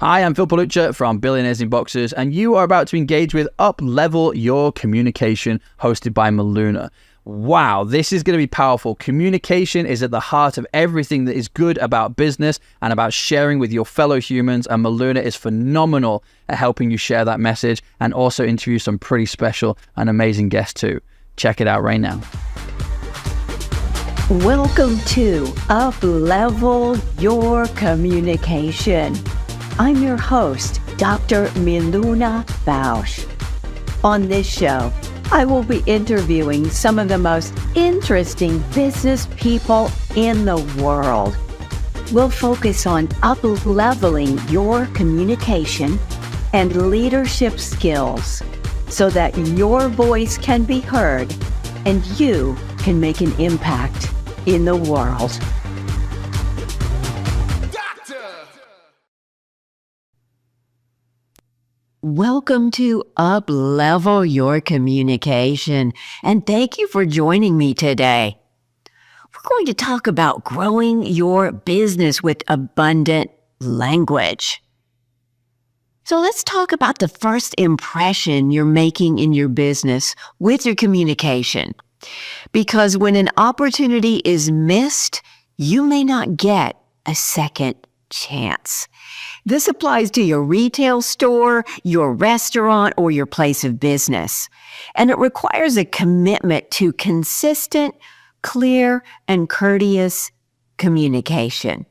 Hi, I'm Phil Palucha from Billionaires in Boxers, and you are about to engage with Up-Level Your Communication, hosted by Miluna. Wow, this is going to be powerful. Communication is at the heart of everything that is good about business and about sharing with your fellow humans, and Miluna is phenomenal at helping you share that message and also interview some pretty special and amazing guests too. Check it out right now. Welcome to Up-Level Your Communication. I'm your host, Dr. Miluna Fausch. On this show, I will be interviewing some of the most interesting business people in the world. We'll focus on up-leveling your communication and leadership skills so that your voice can be heard and you can make an impact in the world. Welcome to Up-Level Your Communication, and thank you for joining me today. We're going to talk about growing your business with abundant language. So let's talk about the first impression you're making in your business with your communication. Because when an opportunity is missed, you may not get a second chance. This applies to your retail store, your restaurant, or your place of business. And it requires a commitment to consistent, clear, and courteous communication.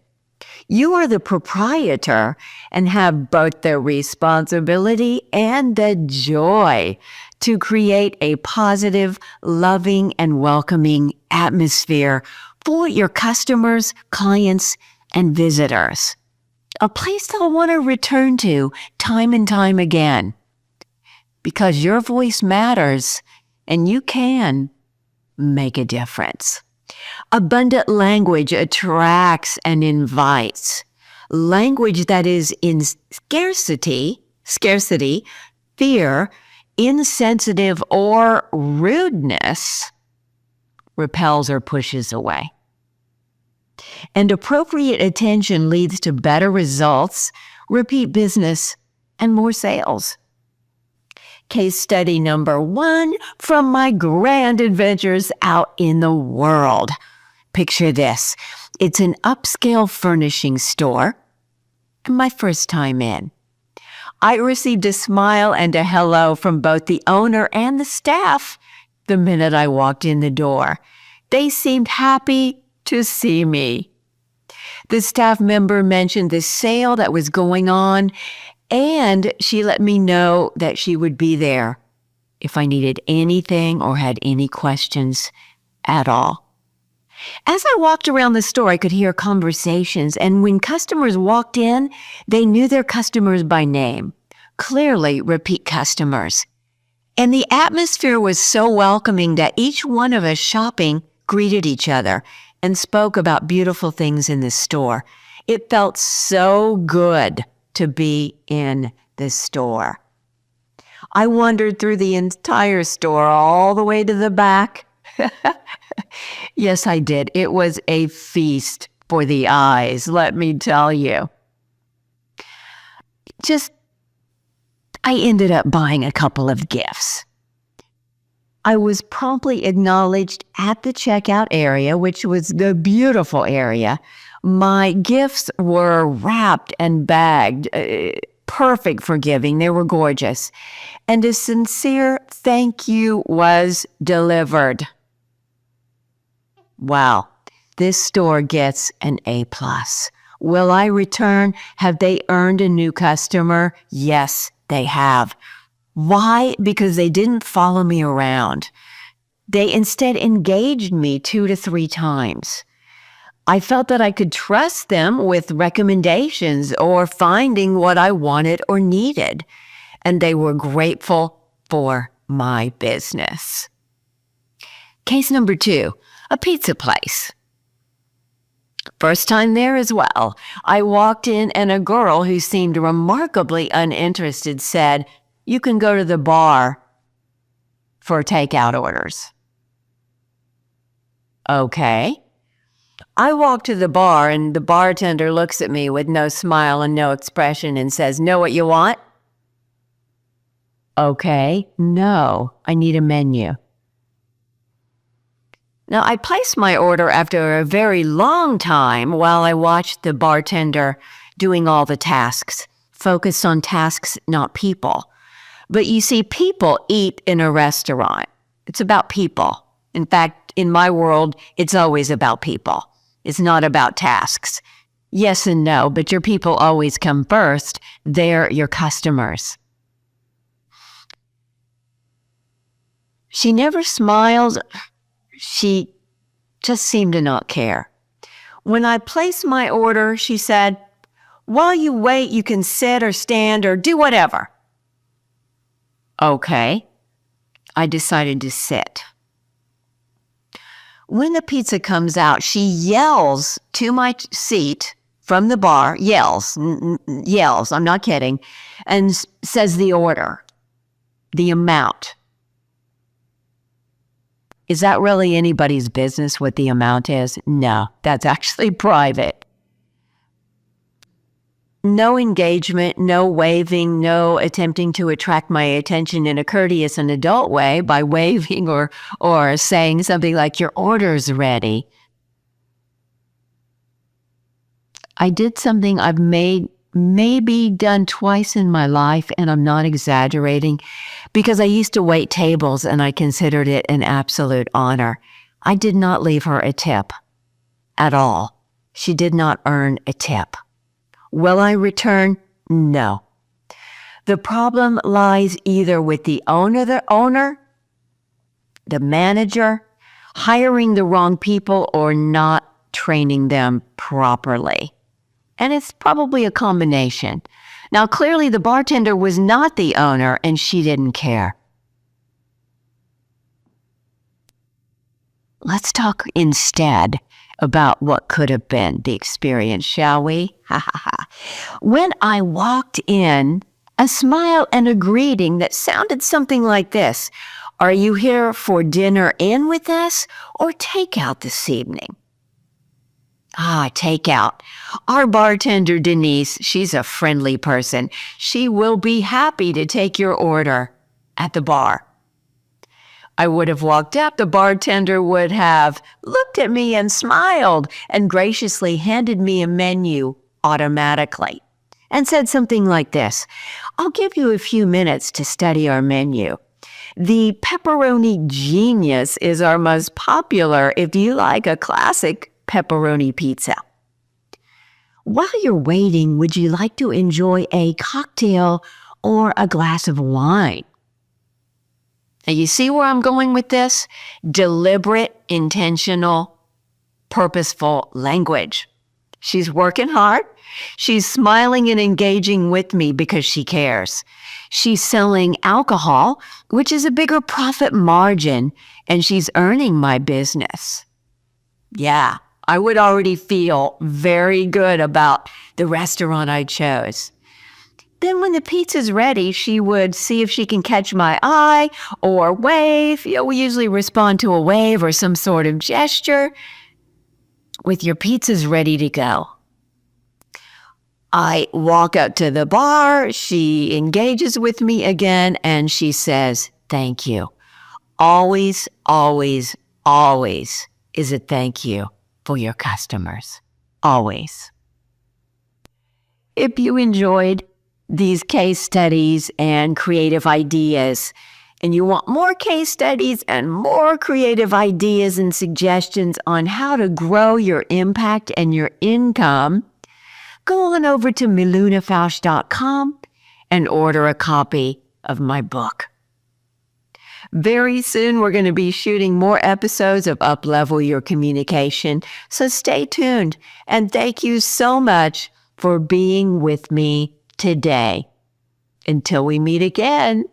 You are the proprietor and have both the responsibility and the joy to create a positive, loving, and welcoming atmosphere for your customers, clients, and visitors. A place they'll want to return to time and time again. Because your voice matters and you can make a difference. Abundant language attracts and invites. Language that is in scarcity, fear, insensitive, or rudeness repels or pushes away. And appropriate attention leads to better results, repeat business, and more sales. Case study number 1 from my grand adventures out in the world. Picture this. It's an upscale furnishing store. My first time in. I received a smile and a hello from both the owner and the staff the minute I walked in the door. They seemed happy to see me. The staff member mentioned the sale that was going on, and she let me know that she would be there if I needed anything or had any questions at all. As I walked around the store, I could hear conversations, and when customers walked in, they knew their customers by name, clearly repeat customers. And the atmosphere was so welcoming that each one of us shopping greeted each other and spoke about beautiful things in the store. It felt so good to be in the store. I wandered through the entire store all the way to the back. Yes, I did. It was a feast for the eyes, let me tell you. I ended up buying a couple of gifts. I was promptly acknowledged at the checkout area, which was the beautiful area. My gifts were wrapped and bagged, perfect for giving. They were gorgeous. And a sincere thank you was delivered. Wow, this store gets an A+. Will I return? Have they earned a new customer? Yes, they have. Why? Because they didn't follow me around. They instead engaged me 2 to 3 times. I felt that I could trust them with recommendations or finding what I wanted or needed, and they were grateful for my business. Case number 2, a pizza place. First time there as well. I walked in and a girl who seemed remarkably uninterested said, "You can go to the bar for takeout orders." Okay. I walk to the bar and the bartender looks at me with no smile and no expression and says, "Know what you want?" "Okay, no, I need a menu." Now, I placed my order after a very long time while I watched the bartender doing all the tasks, focused on tasks, not people. But you see, people eat in a restaurant. It's about people. In fact, in my world, it's always about people. It's not about tasks. Yes and no, but your people always come first. They're your customers. She never smiled. She just seemed to not care. When I placed my order, she said, "While you wait, you can sit or stand or do whatever." Okay. I decided to sit. When the pizza comes out, she yells to my seat from the bar, yells, I'm not kidding, and says the order, the amount. Is that really anybody's business what the amount is? No, that's actually private. No engagement, no waving, no attempting to attract my attention in a courteous and adult way by waving or saying something like, "Your order's ready." I did something I've maybe done twice in my life, and I'm not exaggerating, because I used to wait tables and I considered it an absolute honor. I did not leave her a tip at all. She did not earn a tip. Will I return? No. The problem lies either with the owner, the manager, hiring the wrong people, or not training them properly. And it's probably a combination. Now, clearly the bartender was not the owner and she didn't care. Let's talk instead about what could have been the experience, shall we? When I walked in, a smile and a greeting that sounded something like this: "Are you here for dinner in with us or takeout this evening?" Takeout. Our bartender, Denise, she's a friendly person. She will be happy to take your order at the bar. I would have walked up, the bartender would have looked at me and smiled and graciously handed me a menu automatically and said something like this: "I'll give you a few minutes to study our menu. The pepperoni genius is our most popular if you like a classic pepperoni pizza. While you're waiting, would you like to enjoy a cocktail or a glass of wine?" Now, you see where I'm going with this? Deliberate, intentional, purposeful language. She's working hard. She's smiling and engaging with me because she cares. She's selling alcohol, which is a bigger profit margin, and she's earning my business. Yeah, I would already feel very good about the restaurant I chose. Then when the pizza's ready, she would see if she can catch my eye or wave. We usually respond to a wave or some sort of gesture. With your pizza's ready to go. I walk up to the bar. She engages with me again and she says, "Thank you." Always, always, always is a thank you for your customers. Always. If you enjoyed these case studies and creative ideas, and you want more case studies and more creative ideas and suggestions on how to grow your impact and your income, go on over to milunafausch.com and order a copy of my book. Very soon, we're going to be shooting more episodes of Up-Level Your Communication, so stay tuned. And thank you so much for being with me today. Until we meet again.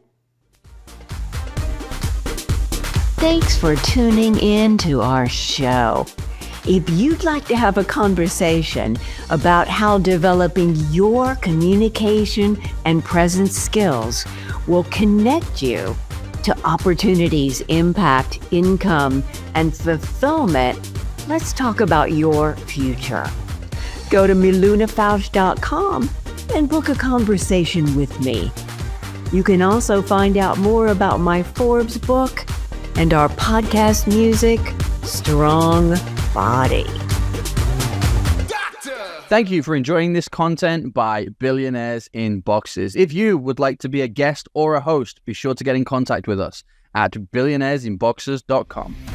Thanks for tuning in to our show. If you'd like to have a conversation about how developing your communication and presence skills will connect you to opportunities, impact, income, and fulfillment, Let's talk about your future. Go to milunafausch.com and book a conversation with me. You can also find out more about my Forbes book and our podcast music, Strong Body. Thank you for enjoying this content by Billionaires in Boxes. If you would like to be a guest or a host, be sure to get in contact with us at billionairesinboxes.com.